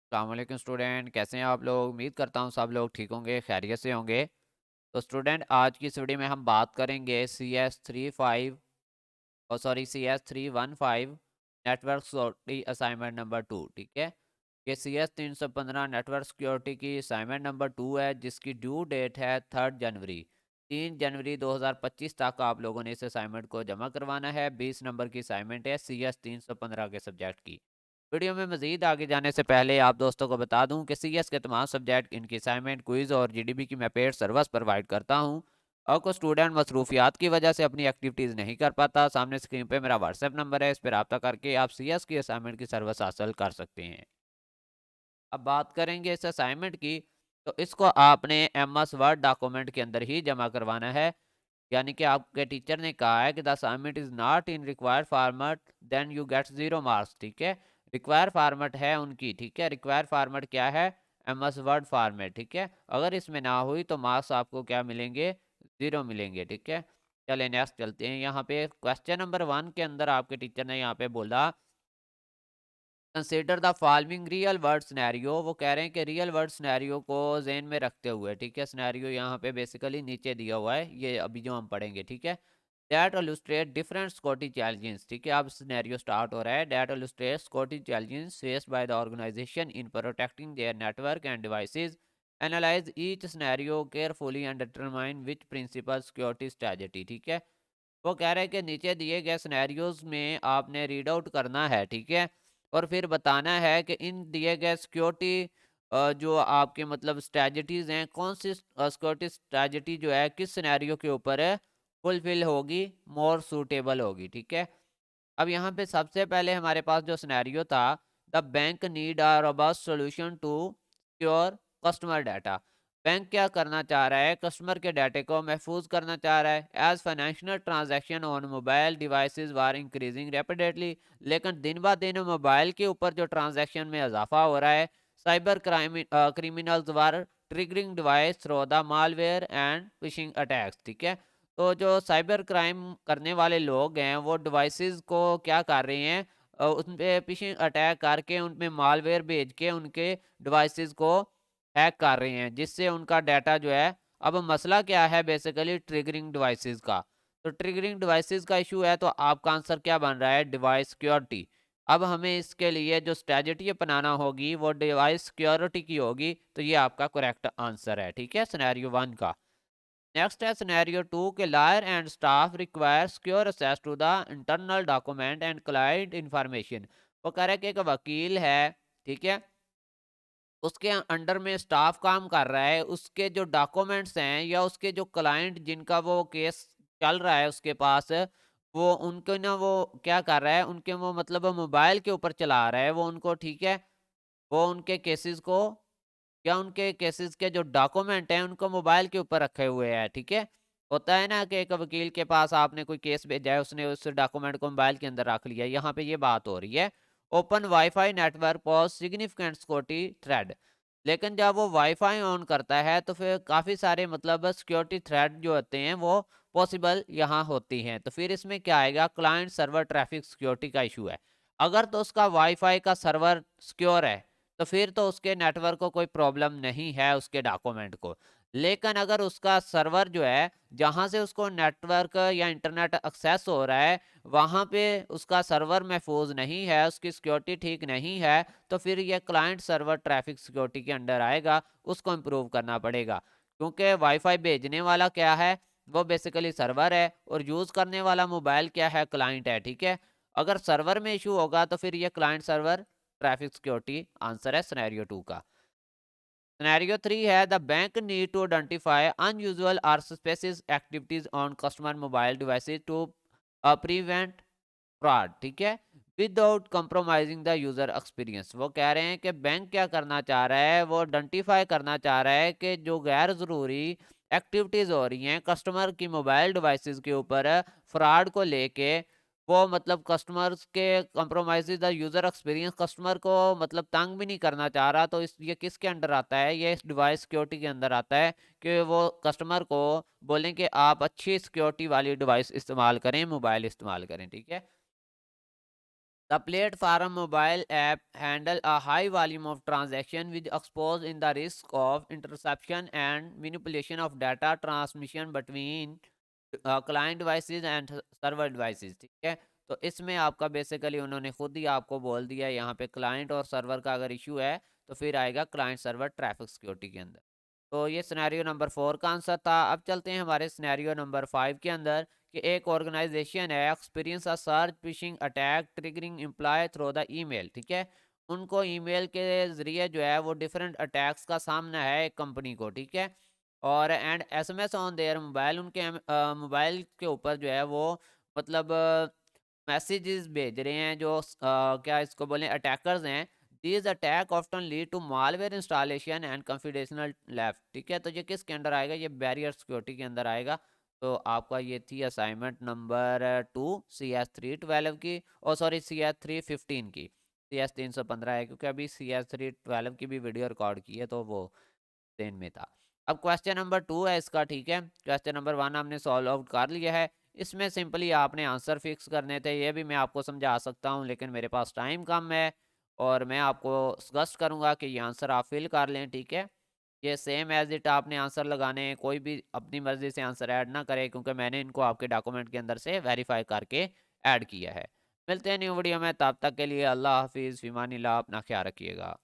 अस्सलाम वालेकुम स्टूडेंट, कैसे हैं आप लोग। उम्मीद करता हूँ सब लोग ठीक होंगे, खैरियत से होंगे। तो स्टूडेंट, आज की इस वीडियो में हम बात करेंगे CS 315 network security assignment number 2। ठीक है, ये CS 315 नेटवर्क सिक्योरिटी की असाइनमेंट नंबर 2 है, जिसकी ड्यू डेट है 3 जनवरी। 3 जनवरी 2025 तक आप लोगों ने इस असाइनमेंट को जमा करवाना है। 20 नंबर की असाइनमेंट है CS 315 के सब्जेक्ट की। वीडियो में मजीद आगे जाने से पहले आप दोस्तों को बता दूं कि सीएस के तमाम सब्जेक्ट, इनकी असाइनमेंट, क्विज और जीडीबी की मैं पेड सर्विस प्रोवाइड करता हूं। और कुछ स्टूडेंट मसरूफियात की वजह से अपनी एक्टिविटीज़ नहीं कर पाता। सामने स्क्रीन पे मेरा व्हाट्सएप नंबर है, इस पर रब्ता करके आप सीएस की असाइनमेंट की सर्विस हासिल कर सकते हैं। अब बात करेंगे इस असाइनमेंट की। तो इसको आपने एमएस वर्ड डॉक्यूमेंट के अंदर ही जमा करवाना है। यानी कि आपके टीचर ने कहा है कि the assignment is not in required format, then you get 0 marks. ठीक है, रिक्वायर फॉर्मेट है उनकी। ठीक है, रिक्वायर फॉर्मेट क्या है? MS word format. ठीक है, अगर इसमें ना हुई तो मार्क्स आपको क्या मिलेंगे? 0 मिलेंगे। ठीक है, चले नेक्स्ट चलते हैं। यहाँ पे क्वेश्चन नंबर 1 के अंदर आपके टीचर ने यहाँ पे बोला consider the following real world scenario. वो कह रहे हैं कि रियल वर्ल्ड सिनेरियो को जेन में रखते हुए, ठीक है, सिनेरियो यहाँ पे बेसिकली नीचे दिया हुआ है, ये अभी जो हम पढ़ेंगे। ठीक है, that illustrate different security challenges. ठीक है, अब सिनेरियो स्टार्ट हो रहा है। That illustrate security challenges faced by the organization in protecting their network and devices. Analyze each scenario carefully and determine which principle security strategy. ठीक है, वो कह रहे हैं कि नीचे दिए गए सिनेरियोज में आपने रीड आउट करना है। ठीक है, और फिर बताना है कि इन दिए गए सिक्योरिटी जो आपके मतलब स्ट्रेटजीज हैं, कौन सी सिक्योरिटी स्ट्रेटजी जो है किस सिनेरियो के ऊपर है फुलफिल होगी, मोर सूटेबल होगी। ठीक है, अब यहाँ पे सबसे पहले हमारे पास जो सिनेरियो था, the bank need a robust solution to secure customer data. Bank क्या करना चाह रहा है? कस्टमर के डाटे को महफूज करना चाह रहा है। As financial transaction on mobile devices were increasing rapidly. लेकिन दिन ब दिन मोबाइल के ऊपर जो ट्रांजैक्शन में इजाफा हो रहा है। Cyber criminals war triggering device through the malware and phishing attacks. ठीक है, तो जो साइबर क्राइम करने वाले लोग हैं वो डिवाइसेस को क्या कर रहे हैं, उन पे फिशिंग अटैक करके उन पे मालवेयर भेज के उनके डिवाइसेस को हैक कर रहे हैं, जिससे उनका डाटा जो है। अब मसला क्या है? बेसिकली ट्रिगरिंग डिवाइसेस का। तो ट्रिगरिंग डिवाइसेस का इशू है, तो आपका आंसर क्या बन रहा है? Device security. अब हमें इसके लिए जो स्ट्रेटजी अपनाना होगी वो डिवाइस सिक्योरिटी की होगी, तो ये आपका करेक्ट आंसर है। ठीक है, सिनेरियो 1 का। नेक्स्ट है सिनेरियो 2 के lawyer and staff require secure access to the internal document and client information. वो कह रहा है कि एक वकील है, ठीक है, उसके अंडर में स्टाफ काम कर रहा है, उसके जो डॉक्यूमेंट्स हैं या उसके जो क्लाइंट जिनका वो केस चल रहा है उसके पास, वो उनको ना वो क्या कर रहा है, उनके वो मतलब मोबाइल के ऊपर चला रहा है वो उनको। ठीक है, वो उनके केसेस को या उनके केसेस के जो डॉक्यूमेंट हैं उनको मोबाइल के ऊपर रखे हुए हैं। ठीक है, होता है ना कि एक वकील के पास आपने कोई केस भेजा है, उसने उस डॉक्यूमेंट को मोबाइल के अंदर रख लिया। यहाँ पे ये बात हो रही है open wifi network pause significant security thread. लेकिन जब वो वाईफाई ऑन करता है तो फिर काफ़ी सारे मतलब सिक्योरिटी थ्रेड जो होते हैं वो पॉसिबल यहाँ होती हैं। तो फिर इसमें क्या आएगा? क्लाइंट सर्वर ट्रैफिक सिक्योरिटी का इशू है। अगर तो उसका वाईफाई का सर्वर सिक्योर है तो फिर तो उसके नेटवर्क को कोई प्रॉब्लम नहीं है उसके डॉक्यूमेंट को। लेकिन अगर उसका सर्वर जो है जहां से उसको नेटवर्क या इंटरनेट एक्सेस हो रहा है वहां पे उसका सर्वर महफूज नहीं है, उसकी सिक्योरिटी ठीक नहीं है, तो फिर ये क्लाइंट सर्वर ट्रैफिक सिक्योरिटी के अंडर आएगा। उसको इम्प्रूव करना पड़ेगा, क्योंकि वाईफाई भेजने वाला क्या है? वो बेसिकली सर्वर है, और यूज करने वाला मोबाइल क्या है? क्लाइंट है। ठीक है, अगर सर्वर में इशू होगा तो फिर ये client server traffic security answer है सिनेरियो 2 का। सिनेरियो 3 है the bank need to identify unusual और suspicious activities on customer mobile devices to prevent fraud. ठीक है, without compromising the user experience. वो कह रहे हैं कि बैंक क्या करना चाह रहा है? वो आइडेंटिफाई करना चाह रहा है कि जो गैर ज़रूरी एक्टिविटीज़ हो रही हैं कस्टमर की मोबाइल डिवाइसेस के ऊपर फ्रॉड को लेके, वो मतलब कस्टमर्स के compromise the user experience, customer को मतलब तंग भी नहीं करना चाह रहा। तो इस ये किसके अंडर आता है? ये इस डिवाइस सिक्योरिटी के अंदर आता है कि वो कस्टमर को बोलें कि आप अच्छी सिक्योरिटी वाली डिवाइस इस्तेमाल करें, मोबाइल इस्तेमाल करें। ठीक है, The platform mobile app handle a high volume of transaction which expose in the risk of interception and manipulation of data transmission between client devices and server devices, ठीक है। तो इसमें आपका बेसिकली उन्होंने खुद ही आपको बोल दिया यहाँ पे क्लाइंट और सर्वर का अगर इशू है तो फिर आएगा क्लाइंट सर्वर ट्रैफिक सिक्योरिटी के अंदर। तो ये सिनेरियो नंबर 4 का आंसर था। अब चलते हैं हमारे सिनेरियो नंबर 5 के अंदर कि एक ऑर्गेनाइजेशन है experience a search phishing attack triggering employ through the email, ठीक है। उनको ईमेल के ज़रिए जो है वो डिफरेंट अटैक्स का सामना है एक कंपनी को, ठीक है। और and SMS on their mobile, उनके मोबाइल के ऊपर जो है वो मतलब मैसेजेस भेज रहे हैं जो क्या इसको बोलें अटैकर्स हैं। These attack often lead to malware installation and confidential left, ठीक है। तो ये किसके अंदर आएगा, ये बैरियर सिक्योरिटी के अंदर आएगा। तो आपका ये थी असाइनमेंट नंबर 2 CS312 की, और सॉरी CS315 की। CS315 है क्योंकि अभी CS312 की भी वीडियो रिकॉर्ड की है तो वो ट्रेन में था। अब क्वेश्चन नंबर 2 है इसका, ठीक है। क्वेश्चन नंबर 1 हमने सॉल्व आउट कर लिया है। इसमें सिंपली आपने आंसर फिक्स करने थे, ये भी मैं आपको समझा सकता हूँ लेकिन मेरे पास टाइम कम है और मैं आपको सजेस्ट करूँगा कि ये आंसर आप फिल कर लें, ठीक है। ये सेम एज इट आपने आंसर लगाने हैं, कोई भी अपनी मर्जी से आंसर ऐड ना करे क्योंकि मैंने इनको आपके डॉक्यूमेंट के अंदर से वेरीफाई करके ऐड किया है। मिलते हैं न्यू वीडियो में, तब तक के लिए अल्लाह हाफिज़, फ़िमानिल्लाह, अपना ख्याल रखिएगा।